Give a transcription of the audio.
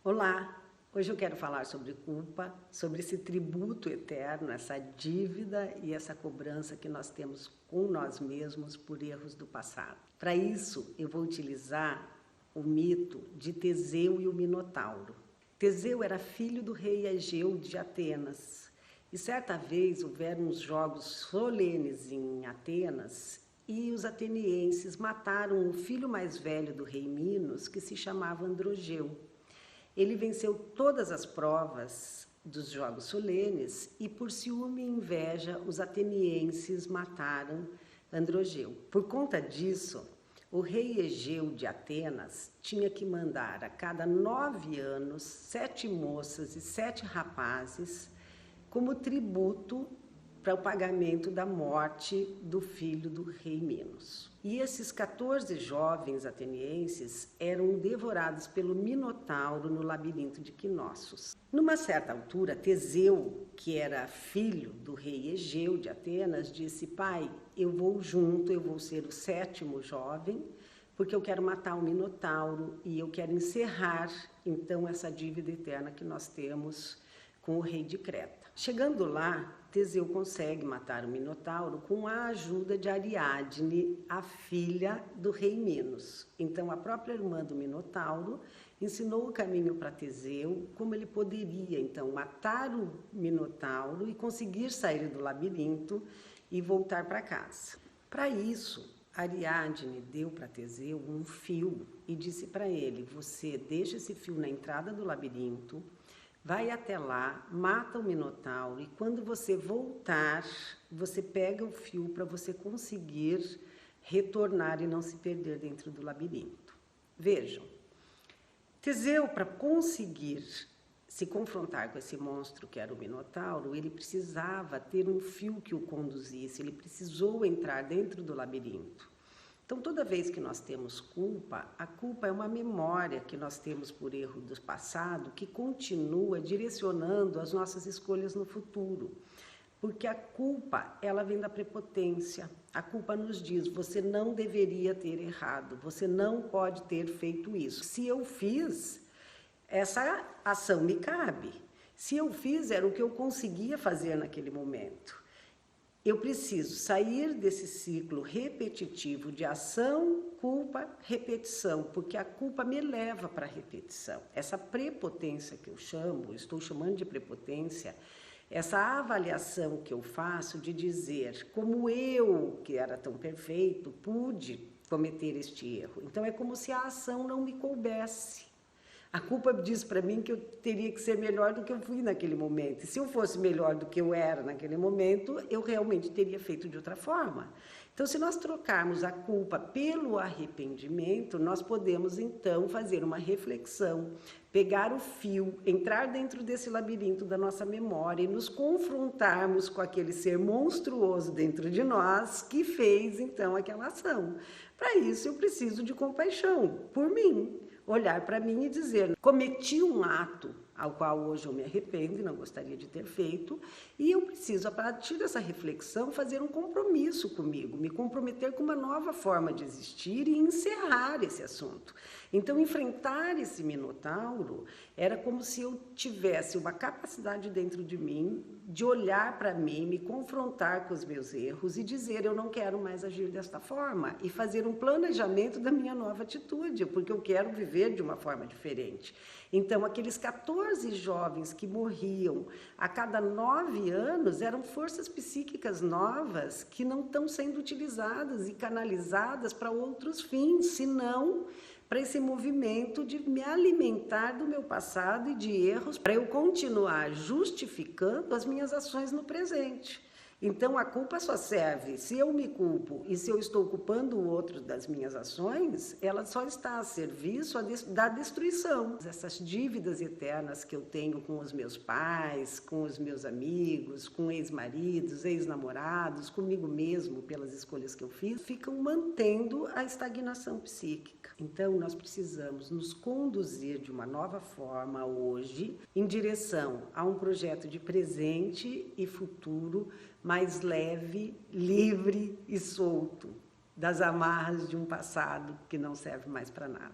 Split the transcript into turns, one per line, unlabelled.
Olá! Hoje eu quero falar sobre culpa, sobre esse tributo eterno, essa dívida e essa cobrança que nós temos com nós mesmos por erros do passado. Para isso, eu vou utilizar o mito de Teseu e o Minotauro. Teseu era filho do rei Egeu de Atenas e certa vez houveram uns jogos solenes em Atenas e os atenienses mataram o filho mais velho do rei Minos, que se chamava Androgeu. Ele venceu todas as provas dos jogos solenes e, por ciúme e inveja, os atenienses mataram Androgeu. Por conta disso, o rei Egeu de Atenas tinha que mandar a cada 9 anos 7 moças e 7 rapazes como tributo para o pagamento da morte do filho do rei Minos. E esses 14 jovens atenienses eram devorados pelo Minotauro no labirinto de Knossos. Numa certa altura, Teseu, que era filho do rei Egeu de Atenas, disse: pai, eu vou junto, eu vou ser o 7º jovem, porque eu quero matar o Minotauro e eu quero encerrar, então, essa dívida eterna que nós temos com o rei de Creta. Chegando lá, Teseu consegue matar o Minotauro com a ajuda de Ariadne, a filha do rei Minos. Então, a própria irmã do Minotauro ensinou o caminho para Teseu, como ele poderia, então, matar o Minotauro e conseguir sair do labirinto e voltar para casa. Para isso, Ariadne deu para Teseu um fio e disse para ele: você deixa esse fio na entrada do labirinto, vai até lá, mata o Minotauro e quando você voltar, você pega o fio para você conseguir retornar e não se perder dentro do labirinto. Vejam, Teseu, para conseguir se confrontar com esse monstro que era o Minotauro, ele precisava ter um fio que o conduzisse, ele precisou entrar dentro do labirinto. Então, toda vez que nós temos culpa, a culpa é uma memória que nós temos por erro do passado que continua direcionando as nossas escolhas no futuro. Porque a culpa, ela vem da prepotência. A culpa nos diz: você não deveria ter errado, você não pode ter feito isso. Se eu fiz, essa ação me cabe. Se eu fiz, era o que eu conseguia fazer naquele momento. Eu preciso sair desse ciclo repetitivo de ação, culpa, repetição, porque a culpa me leva para a repetição. Essa prepotência que eu estou chamando de prepotência, essa avaliação que eu faço de dizer como eu, que era tão perfeito, pude cometer este erro. Então, é como se a ação não me coubesse. A culpa diz para mim que eu teria que ser melhor do que eu fui naquele momento. E se eu fosse melhor do que eu era naquele momento, eu realmente teria feito de outra forma. Então, se nós trocarmos a culpa pelo arrependimento, nós podemos, então, fazer uma reflexão, pegar o fio, entrar dentro desse labirinto da nossa memória e nos confrontarmos com aquele ser monstruoso dentro de nós que fez, então, aquela ação. Para isso, eu preciso de compaixão por mim. Olhar para mim e dizer: cometi um ato ao qual hoje eu me arrependo e não gostaria de ter feito, e eu preciso, a partir dessa reflexão, fazer um compromisso comigo, me comprometer com uma nova forma de existir e encerrar esse assunto. Então, enfrentar esse Minotauro era como se eu tivesse uma capacidade dentro de mim de olhar para mim, me confrontar com os meus erros e dizer: eu não quero mais agir desta forma, e fazer um planejamento da minha nova atitude, porque eu quero viver de uma forma diferente. Então, aqueles 14 jovens que morriam a cada 9 anos eram forças psíquicas novas que não estão sendo utilizadas e canalizadas para outros fins, senão para esse movimento de me alimentar do meu passado e de erros, para eu continuar justificando as minhas ações no presente. Então, a culpa só serve, se eu me culpo e se eu estou culpando o outro das minhas ações, ela só está a serviço da destruição. Essas dívidas eternas que eu tenho com os meus pais, com os meus amigos, com ex-maridos, ex-namorados, comigo mesmo, pelas escolhas que eu fiz, ficam mantendo a estagnação psíquica. Então, nós precisamos nos conduzir de uma nova forma hoje, em direção a um projeto de presente e futuro mais leve, livre e solto das amarras de um passado que não serve mais para nada.